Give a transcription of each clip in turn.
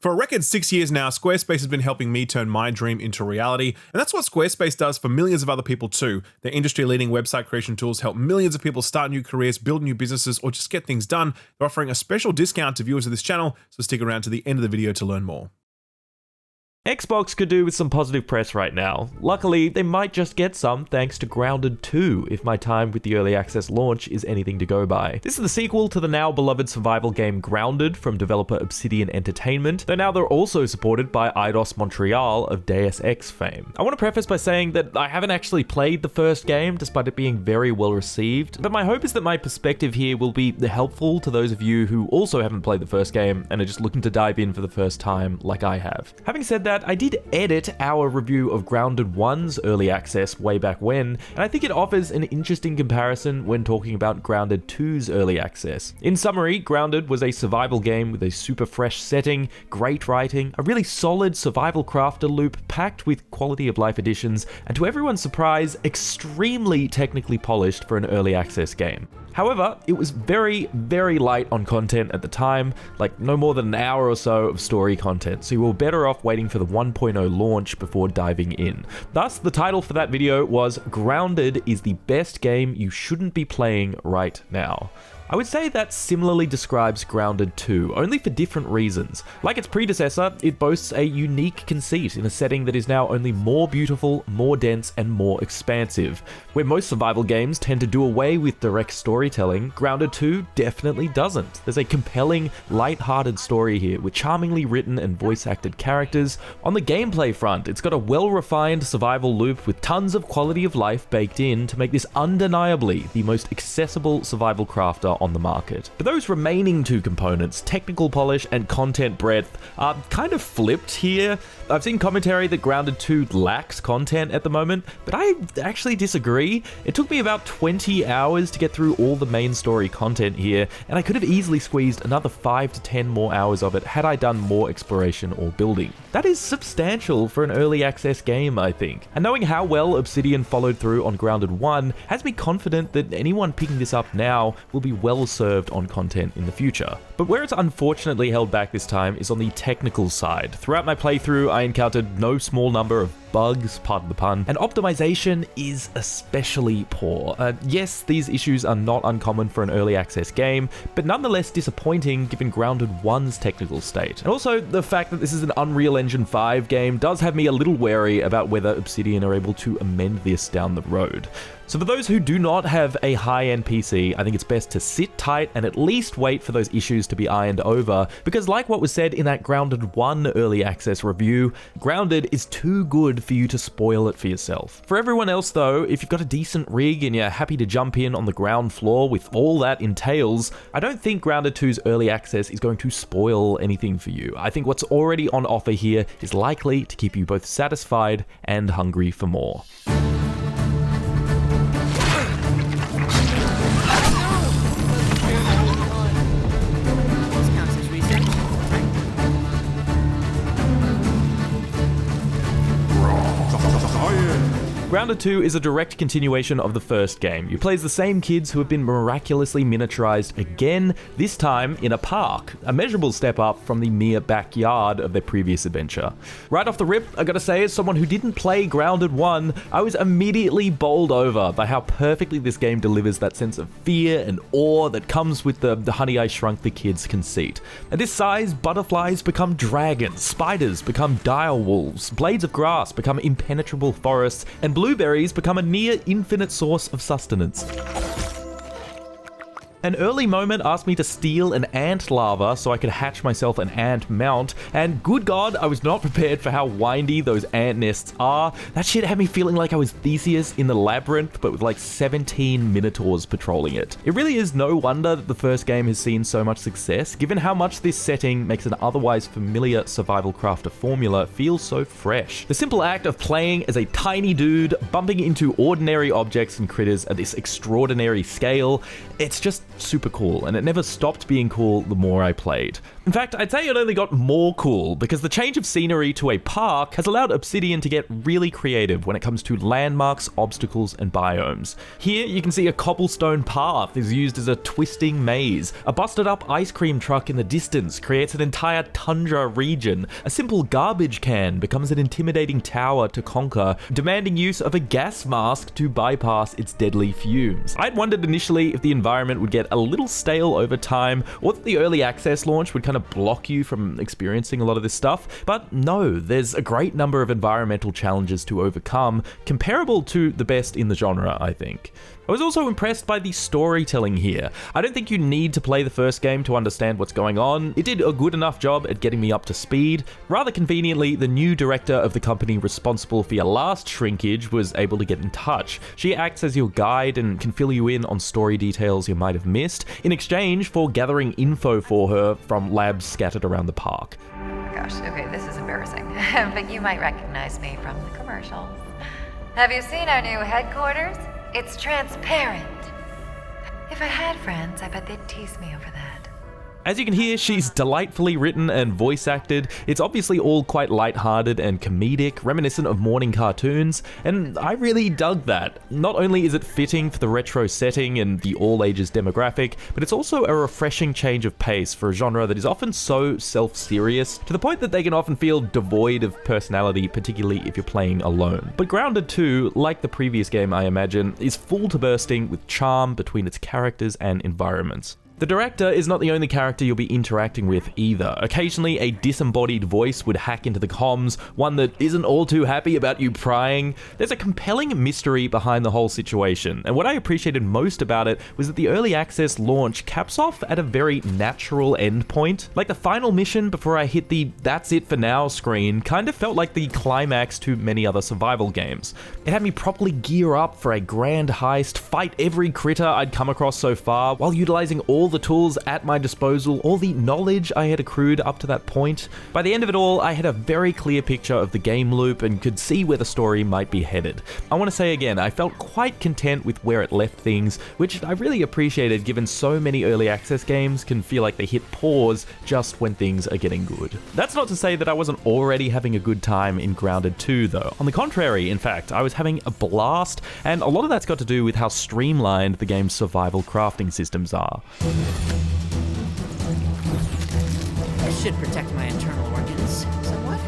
For a record 6 years now, Squarespace has been helping me turn my dream into reality, and that's what Squarespace does for millions of other people too. Their industry-leading website creation tools help millions of people start new careers, build new businesses, or just get things done. They're offering a special discount to viewers of this channel, so stick around to the end of the video to learn more. Xbox could do with some positive press right now. Luckily, they might just get some thanks to Grounded 2, if my time with the early access launch is anything to go by. This is the sequel to the now beloved survival game Grounded from developer Obsidian Entertainment, though now they're also supported by Eidos Montreal of Deus Ex fame. I want to preface by saying that I haven't actually played the first game, despite it being very well received, but my hope is that my perspective here will be helpful to those of you who also haven't played the first game and are just looking to dive in for the first time like I have. Having said that, I did edit our review of Grounded 1's early access way back when, and I think it offers an interesting comparison when talking about Grounded 2's early access. In summary, Grounded was a survival game with a super fresh setting, great writing, a really solid survival crafter loop packed with quality of life additions, and to everyone's surprise, extremely technically polished for an early access game. However, it was very, very light on content at the time, like no more than an hour or so of story content, so you were better off waiting for the 1.0 launch before diving in. Thus, the title for that video was Grounded is the best game you shouldn't be playing right now. I would say that similarly describes Grounded 2, only for different reasons. Like its predecessor, it boasts a unique conceit in a setting that is now only more beautiful, more dense, and more expansive. Where most survival games tend to do away with direct storytelling, Grounded 2 definitely doesn't. There's a compelling, light-hearted story here with charmingly written and voice-acted characters. On the gameplay front, it's got a well-refined survival loop with tons of quality of life baked in to make this undeniably the most accessible survival crafter on the market. But those remaining two components, technical polish and content breadth, are kind of flipped here. I've seen commentary that Grounded 2 lacks content at the moment, but I actually disagree. It took me about 20 hours to get through all the main story content here, and I could have easily squeezed another 5 to 10 more hours of it had I done more exploration or building. That is substantial for an early access game, I think. And knowing how well Obsidian followed through on Grounded 1 has me confident that anyone picking this up now will be well served on content in the future. But where it's unfortunately held back this time is on the technical side. Throughout my playthrough, I encountered no small number of bugs, pardon the pun, and optimization is especially poor. Yes, these issues are not uncommon for an early access game, but nonetheless disappointing given Grounded 1's technical state. And also, the fact that this is an Unreal Engine 5 game does have me a little wary about whether Obsidian are able to amend this down the road. So for those who do not have a high-end PC, I think it's best to sit tight and at least wait for those issues to be ironed over, because like what was said in that Grounded 1 early access review, Grounded is too good for you to spoil it for yourself. For everyone else though, if you've got a decent rig and you're happy to jump in on the ground floor with all that entails, I don't think Grounded 2's early access is going to spoil anything for you. I think what's already on offer here is likely to keep you both satisfied and hungry for more. Grounded 2 is a direct continuation of the first game. You play as the same kids who have been miraculously miniaturized again, this time in a park, a measurable step up from the mere backyard of their previous adventure. Right off the rip, I gotta say, as someone who didn't play Grounded 1, I was immediately bowled over by how perfectly this game delivers that sense of fear and awe that comes with the Honey, I Shrunk the Kids conceit. At this size, butterflies become dragons, spiders become dire wolves, blades of grass become impenetrable forests, and blueberries become a near infinite source of sustenance. An early moment asked me to steal an ant larva so I could hatch myself an ant mount, and good God, I was not prepared for how windy those ant nests are. That shit had me feeling like I was Theseus in the labyrinth, but with like 17 minotaurs patrolling it. It really is no wonder that the first game has seen so much success, given how much this setting makes an otherwise familiar survival crafter formula feel so fresh. The simple act of playing as a tiny dude, bumping into ordinary objects and critters at this extraordinary scale, it's just super cool, and it never stopped being cool the more I played. In fact, I'd say it only got more cool because the change of scenery to a park has allowed Obsidian to get really creative when it comes to landmarks, obstacles, and biomes. Here, you can see a cobblestone path is used as a twisting maze. A busted up ice cream truck in the distance creates an entire tundra region. A simple garbage can becomes an intimidating tower to conquer, demanding use of a gas mask to bypass its deadly fumes. I'd wondered initially if the environment would get a little stale over time, or that the early access launch would kind of block you from experiencing a lot of this stuff, but no, there's a great number of environmental challenges to overcome, comparable to the best in the genre, I think. I was also impressed by the storytelling here. I don't think you need to play the first game to understand what's going on. It did a good enough job at getting me up to speed. Rather conveniently, the new director of the company responsible for your last shrinkage was able to get in touch. She acts as your guide and can fill you in on story details you might have missed, in exchange for gathering info for her from labs scattered around the park. Oh my gosh, okay, this is embarrassing, but you might recognize me from the commercials. Have you seen our new headquarters? It's transparent. If I had friends, I bet they'd tease me over that. As you can hear, she's delightfully written and voice acted. It's obviously all quite lighthearted and comedic, reminiscent of morning cartoons, and I really dug that. Not only is it fitting for the retro setting and the all-ages demographic, but it's also a refreshing change of pace for a genre that is often so self-serious, to the point that they can often feel devoid of personality, particularly if you're playing alone. But Grounded 2, like the previous game I imagine, is full to bursting with charm between its characters and environments. The director is not the only character you'll be interacting with either. Occasionally, a disembodied voice would hack into the comms, one that isn't all too happy about you prying. There's a compelling mystery behind the whole situation, and what I appreciated most about it was that the early access launch caps off at a very natural endpoint. Like the final mission before I hit the "that's it for now" screen kind of felt like the climax to many other survival games. It had me properly gear up for a grand heist, fight every critter I'd come across so far, while utilizing all the tools at my disposal, all the knowledge I had accrued up to that point. By the end of it all, I had a very clear picture of the game loop and could see where the story might be headed. I want to say again, I felt quite content with where it left things, which I really appreciated given so many early access games can feel like they hit pause just when things are getting good. That's not to say that I wasn't already having a good time in Grounded 2 though. On the contrary, in fact, I was having a blast, and a lot of that's got to do with how streamlined the game's survival crafting systems are. I should protect my internal organs somewhat.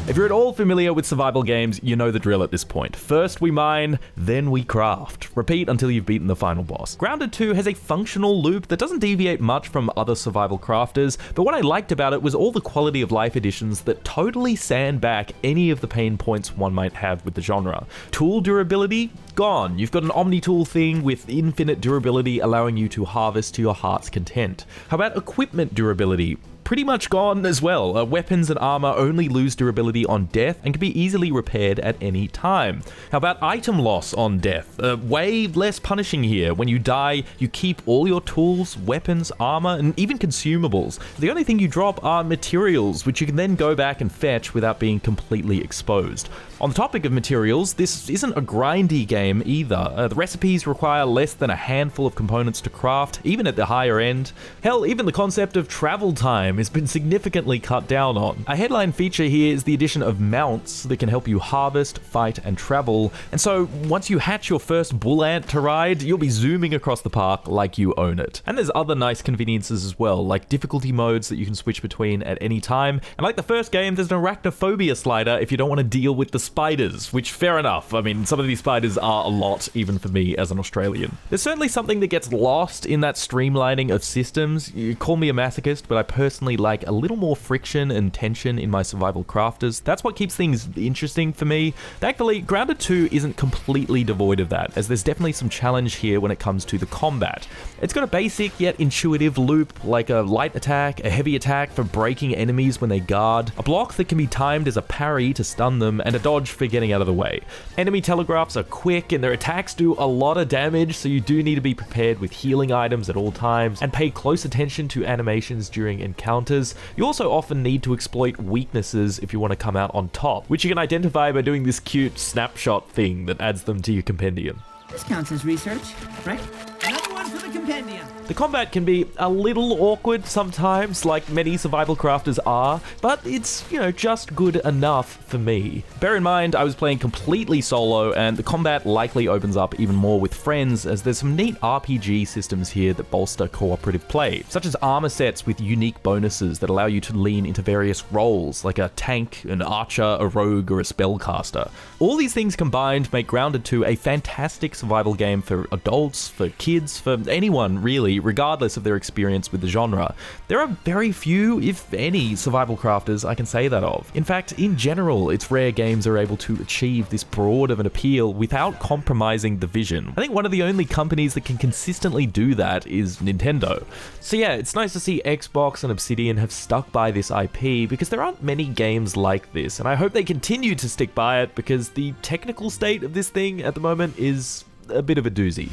If you're at all familiar with survival games, you know the drill at this point. First we mine, then we craft. Repeat until you've beaten the final boss. Grounded 2 has a functional loop that doesn't deviate much from other survival crafters, but what I liked about it was all the quality of life additions that totally sand back any of the pain points one might have with the genre. Tool durability? Gone. You've got an omni-tool thing with infinite durability allowing you to harvest to your heart's content. How about equipment durability? Pretty much gone as well. Weapons and armor only lose durability on death and can be easily repaired at any time. How about item loss on death? Way less punishing here. When you die, you keep all your tools, weapons, armor, and even consumables. The only thing you drop are materials, which you can then go back and fetch without being completely exposed. On the topic of materials, this isn't a grindy game either. The recipes require less than a handful of components to craft, even at the higher end. Hell, even the concept of travel time has been significantly cut down on. A headline feature here is the addition of mounts that can help you harvest, fight, and travel. And so once you hatch your first bull ant to ride, you'll be zooming across the park like you own it. And there's other nice conveniences as well, like difficulty modes that you can switch between at any time. And like the first game, there's an arachnophobia slider if you don't want to deal with the spiders, which fair enough. I mean, some of these spiders are a lot, even for me as an Australian. There's certainly something that gets lost in that streamlining of systems. You call me a masochist, but I personally like a little more friction and tension in my survival crafters. That's what keeps things interesting for me. Thankfully, Grounded 2 isn't completely devoid of that, as there's definitely some challenge here when it comes to the combat. It's got a basic yet intuitive loop, like a light attack, a heavy attack for breaking enemies when they guard, a block that can be timed as a parry to stun them, and a dodge for getting out of the way. Enemy telegraphs are quick and their attacks do a lot of damage, so you do need to be prepared with healing items at all times and pay close attention to animations during encounters. You also often need to exploit weaknesses if you want to come out on top, which you can identify by doing this cute snapshot thing that adds them to your compendium. This counts as research, right? Another one for the compendium. The combat can be a little awkward sometimes, like many survival crafters are, but it's, just good enough for me. Bear in mind, I was playing completely solo, and the combat likely opens up even more with friends, as there's some neat RPG systems here that bolster cooperative play, such as armor sets with unique bonuses that allow you to lean into various roles, like a tank, an archer, a rogue, or a spellcaster. All these things combined make Grounded 2 a fantastic survival game for adults, for kids, for anyone really, regardless of their experience with the genre. There are very few, if any, survival crafters I can say that of. In fact, in general, it's rare games are able to achieve this broad of an appeal without compromising the vision. I think one of the only companies that can consistently do that is Nintendo. So yeah, it's nice to see Xbox and Obsidian have stuck by this IP, because there aren't many games like this, and I hope they continue to stick by it, because the technical state of this thing at the moment is a bit of a doozy.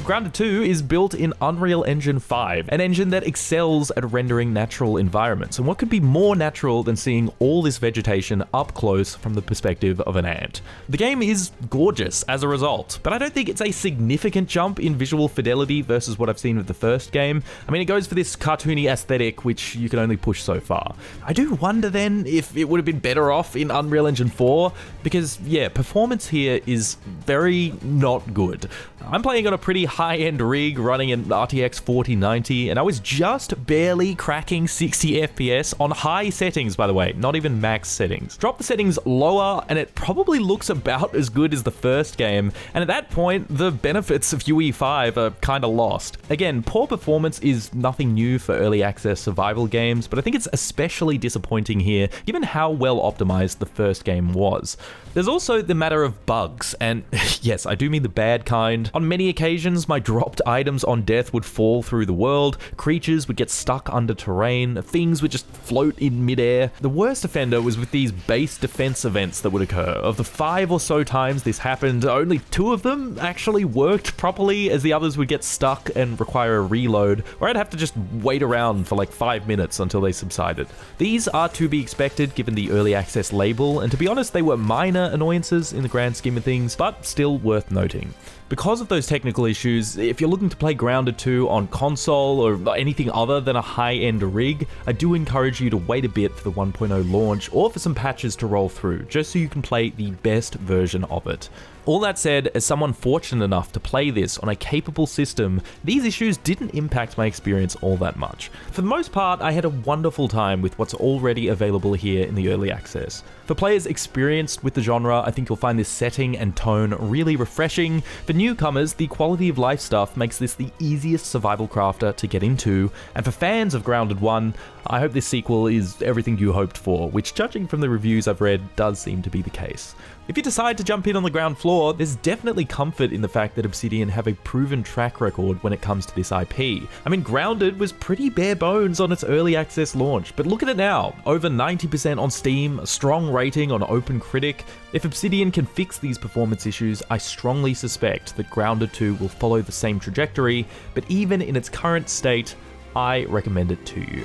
Grounded 2 is built in Unreal Engine 5, an engine that excels at rendering natural environments. And what could be more natural than seeing all this vegetation up close from the perspective of an ant? The game is gorgeous as a result, but I don't think it's a significant jump in visual fidelity versus what I've seen with the first game. I mean, it goes for this cartoony aesthetic, which you can only push so far. I do wonder then if it would have been better off in Unreal Engine 4, because yeah, performance here is very not good. I'm playing on a pretty high-end rig running an RTX 4090, and I was just barely cracking 60 FPS on high settings, by the way, not even max settings. Drop the settings lower, and it probably looks about as good as the first game, and at that point, the benefits of UE5 are kinda lost. Again, poor performance is nothing new for early access survival games, but I think it's especially disappointing here, given how well optimized the first game was. There's also the matter of bugs, and yes, I do mean the bad kind. On many occasions, my dropped items on death would fall through the world, creatures would get stuck under terrain, things would just float in midair. The worst offender was with these base defense events that would occur. Of the 5 or so times this happened, only 2 of them actually worked properly, as the others would get stuck and require a reload, or I'd have to just wait around for like 5 minutes until they subsided. These are to be expected given the early access label, and to be honest, they were minor annoyances in the grand scheme of things, but still worth noting. Because of those technical issues, if you're looking to play Grounded 2 on console or anything other than a high-end rig, I do encourage you to wait a bit for the 1.0 launch or for some patches to roll through, just so you can play the best version of it. All that said, as someone fortunate enough to play this on a capable system, these issues didn't impact my experience all that much. For the most part, I had a wonderful time with what's already available here in the early access. For players experienced with the genre, I think you'll find this setting and tone really refreshing. For newcomers, the quality of life stuff makes this the easiest survival crafter to get into, and for fans of Grounded 1, I hope this sequel is everything you hoped for, which, judging from the reviews I've read, does seem to be the case. If you decide to jump in on the ground floor, there's definitely comfort in the fact that Obsidian have a proven track record when it comes to this IP. I mean, Grounded was pretty bare bones on its early access launch, but look at it now. Over 90% on Steam, a strong rating on OpenCritic. If Obsidian can fix these performance issues, I strongly suspect that Grounded 2 will follow the same trajectory, but even in its current state, I recommend it to you.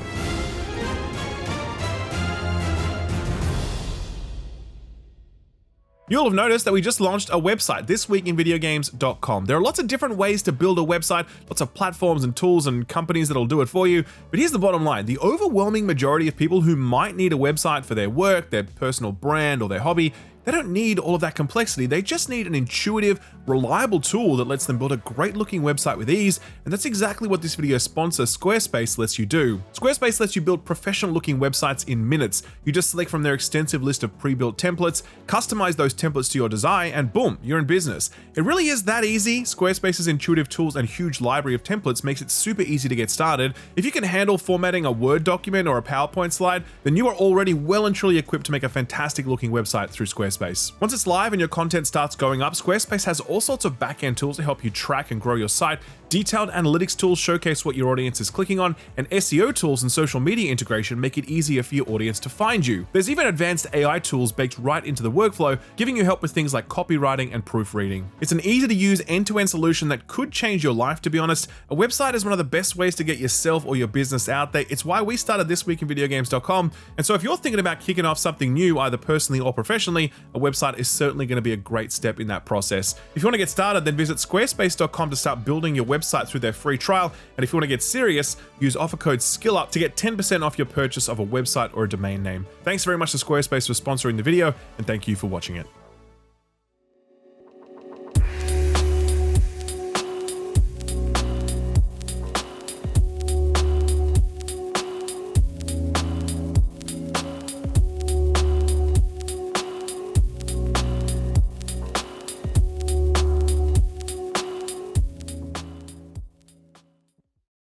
You'll have noticed that we just launched a website, thisweekinvideogames.com. There are lots of different ways to build a website, lots of platforms and tools and companies that'll do it for you. But here's the bottom line. The overwhelming majority of people who might need a website for their work, their personal brand, or their hobby, they don't need all of that complexity. They just need an intuitive, reliable tool that lets them build a great looking website with ease, and that's exactly what this video sponsor Squarespace lets you do. Squarespace lets you build professional looking websites in minutes. You just select from their extensive list of pre-built templates, customize those templates to your design, and boom, you're in business. It really is that easy. Squarespace's intuitive tools and huge library of templates makes it super easy to get started. If you can handle formatting a Word document or a PowerPoint slide, then you are already well and truly equipped to make a fantastic looking website through Squarespace. Once it's live and your content starts going up, Squarespace has all sorts of back-end tools to help you track and grow your site, Detailed analytics tools showcase what your audience is clicking on, and SEO tools and social media integration make it easier for your audience to find you. There's even advanced AI tools baked right into the workflow, giving you help with things like copywriting and proofreading. It's an easy-to-use end-to-end solution that could change your life, to be honest. A website is one of the best ways to get yourself or your business out there. It's why we started thisweekinvideogames.com, and so if you're thinking about kicking off something new, either personally or professionally, a website is certainly going to be a great step in that process. If you want to get started, then visit squarespace.com to start building your website through their free trial, and if you want to get serious, use offer code SKILLUP to get 10% off your purchase of a website or a domain name. Thanks very much to Squarespace for sponsoring the video, and thank you for watching it.